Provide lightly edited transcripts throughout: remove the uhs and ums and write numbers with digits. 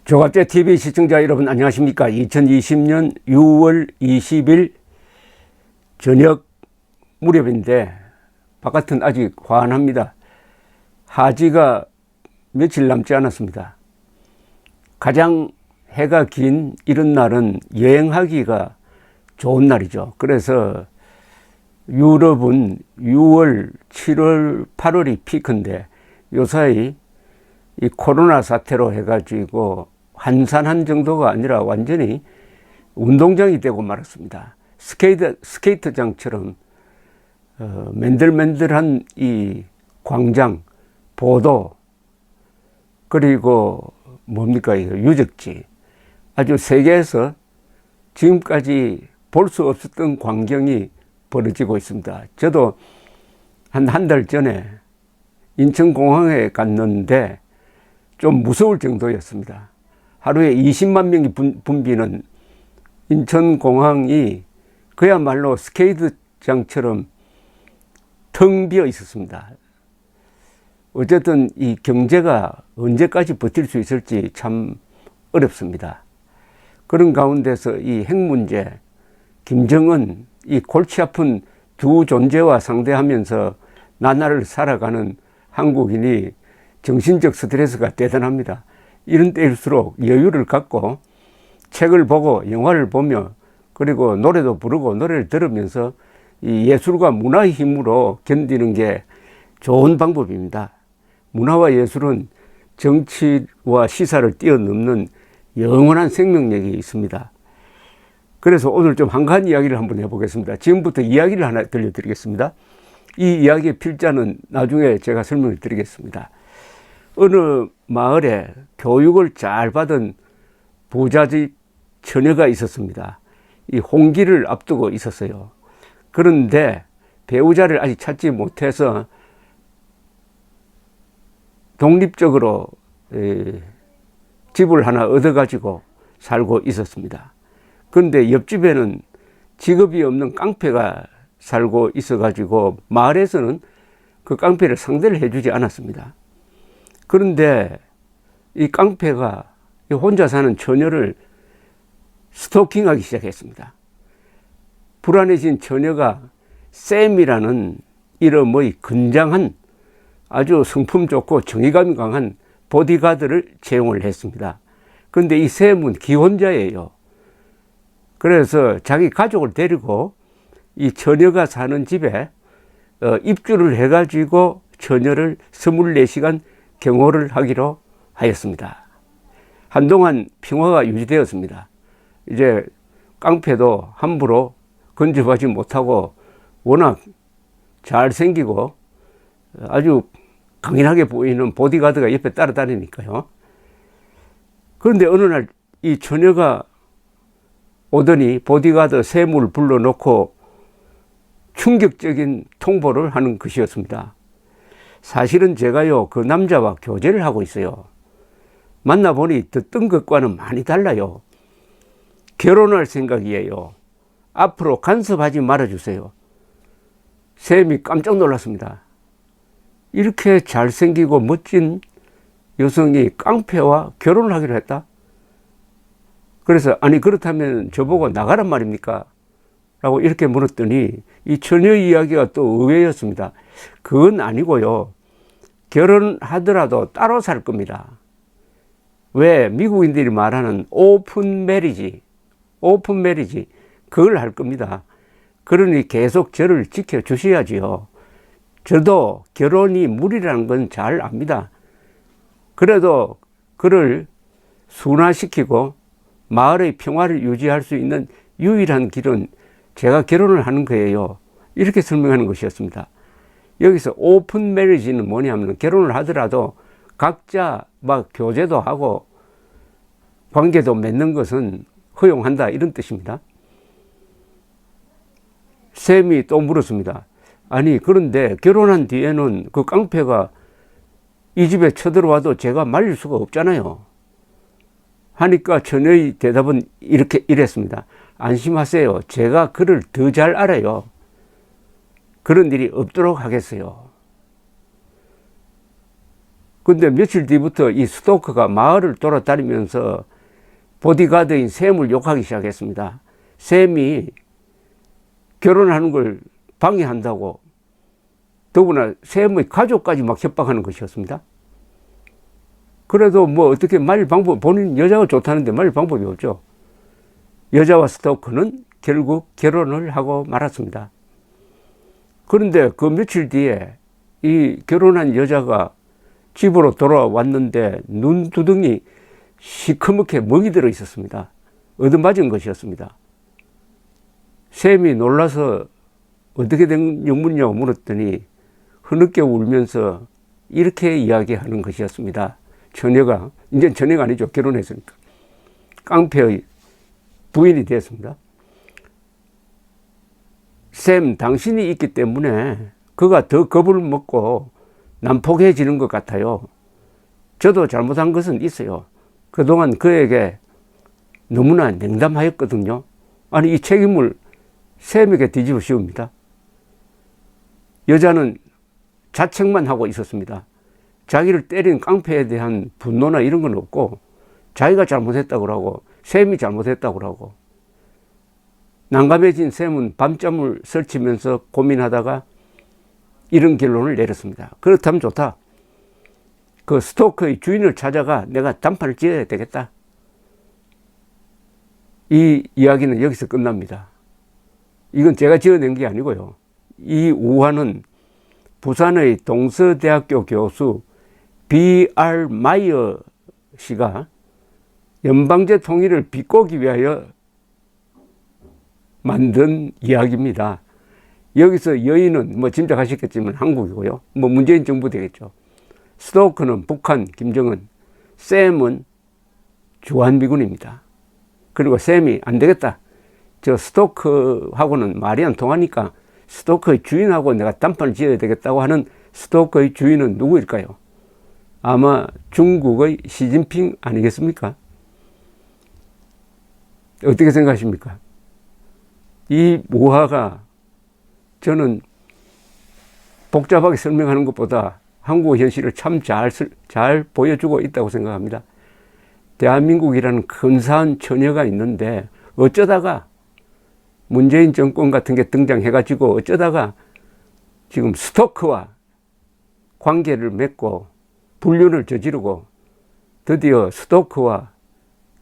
조갑제 TV 시청자 여러분 안녕하십니까? 2020년 6월 20일 저녁 무렵인데 바깥은 아직 환합니다. 하지가 며칠 남지 않았습니다. 가장 해가 긴 이런 날은 여행하기가 좋은 날이죠. 그래서 유럽은 6월, 7월, 8월이 피크인데 요사이 이 코로나 사태로 해가지고 한산한 정도가 아니라 완전히 운동장이 되고 말았습니다. 스케이트장처럼 맨들맨들한 이 광장, 보도, 그리고 뭡니까 이거 유적지, 아주 세계에서 지금까지 볼 수 없었던 광경이 벌어지고 있습니다. 저도 한 달 전에 인천공항에 갔는데 좀 무서울 정도였습니다. 하루에 20만 명이 붐비는 인천공항이 그야말로 스케이트장처럼 텅 비어 있었습니다. 어쨌든 이 경제가 언제까지 버틸 수 있을지 참 어렵습니다. 그런 가운데서 이 핵 문제, 김정은, 이 골치 아픈 두 존재와 상대하면서 나날을 살아가는 한국인이 정신적 스트레스가 대단합니다. 이런 때일수록 여유를 갖고 책을 보고 영화를 보며 그리고 노래도 부르고 노래를 들으면서 이 예술과 문화의 힘으로 견디는 게 좋은 방법입니다. 문화와 예술은 정치와 시사를 뛰어넘는 영원한 생명력이 있습니다. 그래서 오늘 좀 한가한 이야기를 한번 해보겠습니다. 지금부터 이야기를 하나 들려드리겠습니다. 이 이야기의 필자는 나중에 제가 설명을 드리겠습니다. 어느 마을에 교육을 잘 받은 부잣집 처녀가 있었습니다. 이 홍기를 앞두고 있었어요. 그런데 배우자를 아직 찾지 못해서 독립적으로 집을 하나 얻어가지고 살고 있었습니다. 그런데 옆집에는 직업이 없는 깡패가 살고 있어가지고 마을에서는 그 깡패를 상대를 해주지 않았습니다. 그런데 이 깡패가 혼자 사는 처녀를 스토킹하기 시작했습니다. 불안해진 처녀가 샘이라는 이름의 건장한 아주 성품 좋고 정의감이 강한 보디가드를 채용을 했습니다. 그런데 이 샘은 기혼자예요. 그래서 자기 가족을 데리고 이 처녀가 사는 집에 입주를 해가지고 처녀를 24시간 경호를 하기로 하였습니다. 한동안 평화가 유지되었습니다. 이제 깡패도 함부로 건접하지 못하고 워낙 잘생기고 아주 강인하게 보이는 보디가드가 옆에 따라다니니까요. 그런데 어느 날 이 처녀가 오더니 보디가드 샘을 불러놓고 충격적인 통보를 하는 것이었습니다. 사실은 제가요, 그 남자와 교제를 하고 있어요. 만나보니 듣던 것과는 많이 달라요. 결혼할 생각이에요. 앞으로 간섭하지 말아주세요. 샘이 깜짝 놀랐습니다. 이렇게 잘생기고 멋진 여성이 깡패와 결혼을 하기로 했다? 그래서 아니 그렇다면 저보고 나가란 말입니까? 라고 이렇게 물었더니 이 처녀의 이야기가 또 의외였습니다. 그건 아니고요. 결혼하더라도 따로 살 겁니다. 왜 미국인들이 말하는 오픈 메리지 그걸 할 겁니다. 그러니 계속 저를 지켜주셔야지요. 저도 결혼이 무리라는 건 잘 압니다. 그래도 그를 순화시키고 마을의 평화를 유지할 수 있는 유일한 길은 제가 결혼을 하는 거예요. 이렇게 설명하는 것이었습니다. 여기서 오픈 메리지는 뭐냐면 결혼을 하더라도 각자 막 교제도 하고 관계도 맺는 것은 허용한다 이런 뜻입니다. 샘이 또 물었습니다. 아니 그런데 결혼한 뒤에는 그 깡패가 이 집에 쳐들어와도 제가 말릴 수가 없잖아요. 하니까 처녀의 대답은 이랬습니다. 안심하세요. 제가 그를 더 잘 알아요. 그런 일이 없도록 하겠어요. 근데 며칠 뒤부터 이 스토커가 마을을 돌아다니면서 보디가드인 샘을 욕하기 시작했습니다. 샘이 결혼하는 걸 방해한다고, 더구나 샘의 가족까지 막 협박하는 것이었습니다. 그래도 뭐 어떻게 말릴 방법, 본인 여자가 좋다는데 말릴 방법이 없죠. 여자와 스토커는 결국 결혼을 하고 말았습니다. 그런데 그 며칠 뒤에 이 결혼한 여자가 집으로 돌아왔는데 눈두덩이 시커멓게 멍이 들어 있었습니다. 얻어맞은 것이었습니다. 샘이 놀라서 어떻게 된 영문이냐고 물었더니 흐느껴 울면서 이렇게 이야기하는 것이었습니다. 처녀가, 이제 처녀가 아니죠. 결혼했으니까. 깡패의 부인이 되었습니다. 샘, 당신이 있기 때문에 그가 더 겁을 먹고 난폭해지는 것 같아요. 저도 잘못한 것은 있어요. 그동안 그에게 너무나 냉담하였거든요. 아니, 이 책임을 샘에게 뒤집어 씌웁니다. 여자는 자책만 하고 있었습니다. 자기를 때린 깡패에 대한 분노나 이런 건 없고, 자기가 잘못했다고 하고, 샘이 잘못했다고 하고. 난감해진 샘은 밤잠을 설치면서 고민하다가 이런 결론을 내렸습니다. 그렇다면 좋다. 그 스토커의 주인을 찾아가 내가 단판을 지어야 되겠다. 이 이야기는 여기서 끝납니다. 이건 제가 지어낸 게 아니고요. 이 우화는 부산의 동서대학교 교수 B.R. 마이어 씨가 연방제 통일을 비꼬기 위하여 만든 이야기입니다. 여기서 여인은 뭐 짐작하셨겠지만 한국이고요. 뭐 문재인 정부 되겠죠. 스토커는 북한 김정은, 샘은 주한미군입니다. 그리고 샘이 안 되겠다. 저 스토커하고는 말이 안 통하니까 스토커의 주인하고 내가 단판을 지어야 되겠다고 하는 스토커의 주인은 누구일까요? 아마 중국의 시진핑 아니겠습니까? 어떻게 생각하십니까? 이 우화가 저는 복잡하게 설명하는 것보다 한국 현실을 참 잘 보여주고 있다고 생각합니다. 대한민국이라는 근사한 처녀가 있는데 어쩌다가 문재인 정권 같은 게 등장해가지고 어쩌다가 지금 스토커와 관계를 맺고 불륜을 저지르고 드디어 스토커와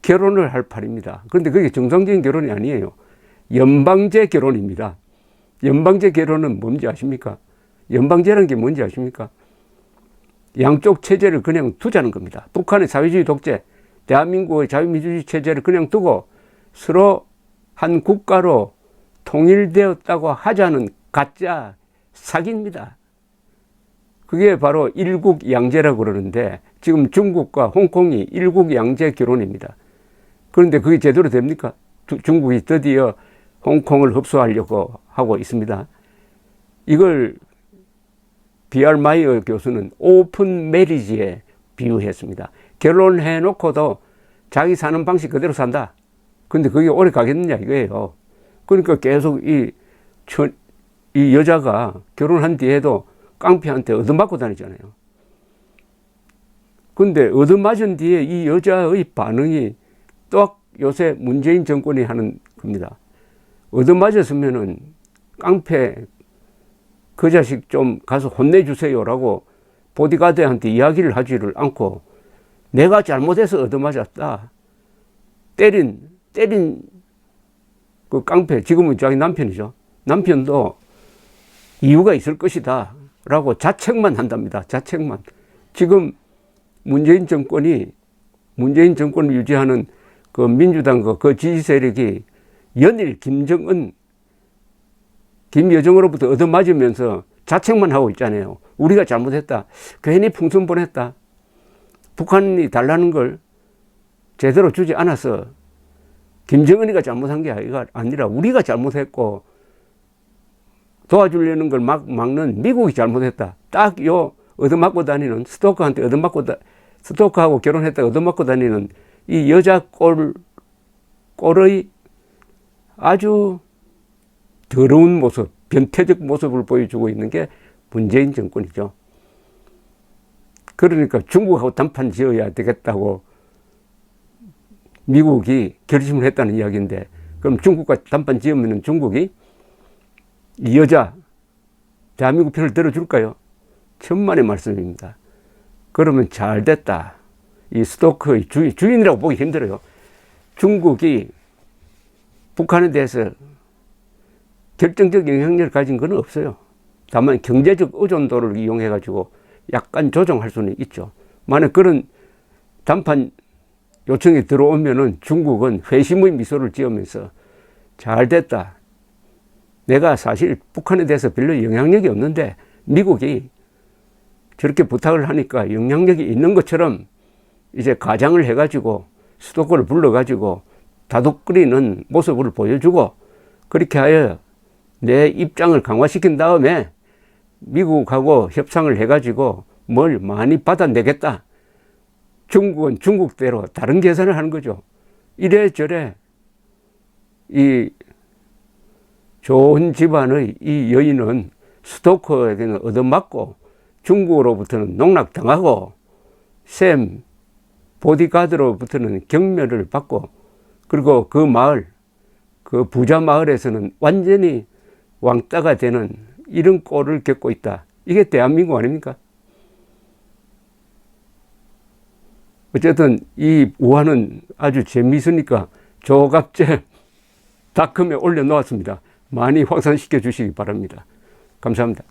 결혼을 할 판입니다. 그런데 그게 정상적인 결혼이 아니에요. 연방제 결혼입니다. 연방제 결혼은 뭔지 아십니까? 연방제라는 게 뭔지 아십니까? 양쪽 체제를 그냥 두자는 겁니다. 북한의 사회주의 독재, 대한민국의 자유민주주의 체제를 그냥 두고 서로 한 국가로 통일되었다고 하자는 가짜 사기입니다. 그게 바로 일국양제라고 그러는데 지금 중국과 홍콩이 일국양제 결혼입니다. 그런데 그게 제대로 됩니까? 중국이 드디어 홍콩을 흡수하려고 하고 있습니다. 이걸 B.R. 마이어 교수는 오픈 메리지에 비유했습니다. 결혼해놓고도 자기 사는 방식 그대로 산다. 근데 그게 오래 가겠느냐 이거예요. 그러니까 계속 이 여자가 결혼한 뒤에도 깡패한테 얻어맞고 다니잖아요. 근데 얻어맞은 뒤에 이 여자의 반응이 또 요새 문재인 정권이 하는 겁니다. 얻어맞았으면은 깡패 그 자식 좀 가서 혼내주세요라고 보디가드한테 이야기를 하지를 않고 내가 잘못해서 얻어맞았다. 때린 그 깡패, 지금은 자기 남편이죠. 남편도 이유가 있을 것이다 라고 자책만 한답니다. 자책만. 지금 문재인 정권을 유지하는 그 민주당 그 지지 세력이 연일 김정은, 김여정으로부터 얻어맞으면서 자책만 하고 있잖아요. 우리가 잘못했다. 괜히 풍선 보냈다. 북한이 달라는 걸 제대로 주지 않아서 김정은이가 잘못한 게 아니라 우리가 잘못했고 도와주려는 걸 막는 미국이 잘못했다. 딱 요 얻어맞고 다니는 스토커한테 스토커하고 결혼했다가 얻어맞고 다니는 이 여자 꼴의 아주 더러운 모습, 변태적 모습을 보여주고 있는 게 문재인 정권이죠. 그러니까 중국하고 단판 지어야 되겠다고 미국이 결심을 했다는 이야기인데, 그럼 중국과 단판 지으면 중국이 이 여자 대한민국 편을 들어줄까요? 천만의 말씀입니다. 그러면 잘 됐다. 이 스토커의 주인이라고 보기 힘들어요. 중국이 북한에 대해서 결정적 영향력을 가진 건 없어요. 다만 경제적 의존도를 이용해 가지고 약간 조정할 수는 있죠. 만약 그런 단판 요청이 들어오면은 중국은 회심의 미소를 지으면서 잘 됐다. 내가 사실 북한에 대해서 별로 영향력이 없는데 미국이 저렇게 부탁을 하니까 영향력이 있는 것처럼 이제 가장을 해가지고 수도권을 불러가지고 다독거리는 모습을 보여주고, 그렇게 하여 내 입장을 강화시킨 다음에 미국하고 협상을 해가지고 뭘 많이 받아내겠다. 중국은 중국대로 다른 계산을 하는 거죠. 이래저래 이 좋은 집안의 이 여인은 스토커에게는 얻어맞고 중국으로부터는 농락당하고 샘 보디가드로부터는 경멸을 받고, 그리고 그 마을, 그 부자 마을에서는 완전히 왕따가 되는 이런 꼴을 겪고 있다. 이게 대한민국 아닙니까? 어쨌든 이 우화는 아주 재미있으니까 조갑제닷컴에 올려놓았습니다. 많이 확산시켜 주시기 바랍니다. 감사합니다.